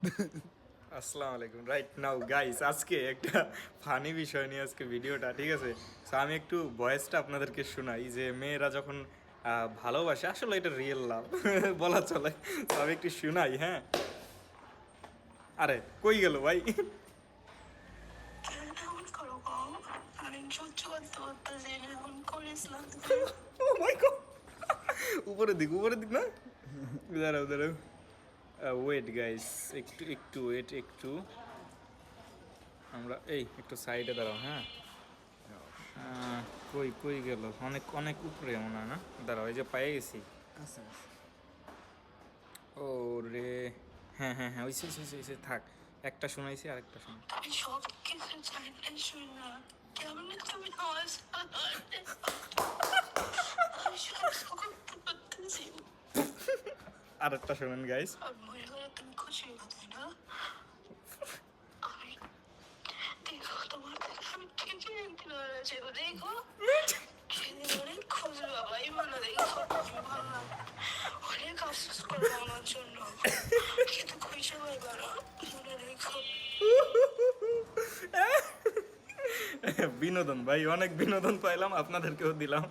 আসসালামু আলাইকুম। Right now guys, আজকে একটা ফানি বিষয় নিয়ে আজকে ভিডিওটা, ঠিক আছে? সো আমি একটু ভয়েসটা আপনাদেরকে শোনাই যে মেয়েরা যখন ভালোবাসে, আসলে এটা রিয়েল লাভ বলা চলে। তো আমি একটু শোনাই, হ্যাঁ? আরে কই গেল ভাই? ও মাই গড, উপরে দিক না, দাঁড়াও দাঁড়াও, ওয়েট গাইস, একটু একটু ওয়েট, একটু আমরা এই একটু সাইডে দাঁড়াও, হ্যাঁ? কই কই গেল? অনেক অনেক উপরে মনে হয় না? দাঁড়াও, এই যে পেয়ে গেছি। ও রে, হ্যাঁ হ্যাঁ হ্যাঁ, ওইসে ওইসে ওইসে থাক। একটা শোনাইছি, আরেকটা শোন। আমি সব কিছু চাইলে শুই না, কেমনে তুমি আমার সাথে আমি সহ্য করতে পারতেছি না। আরেকটা শোনেন গাইস। আর মনে হয় তুমি খুশি হতে না, আমি দেখো তোমার থেকে আমি ঠিকই একদিন হয়েছে, দেখো সেদিন অনেক খুঁজে বাবাই বলে দেখো তুমি ভালো লাগে, অনেক আফসোস করবো আমার জন্য, কিন্তু খুঁজে পাইবা না, মনে রেখো। বিনোদন ভাই, অনেক বিনোদন পাইলাম, আপনাদেরকেও দিলাম।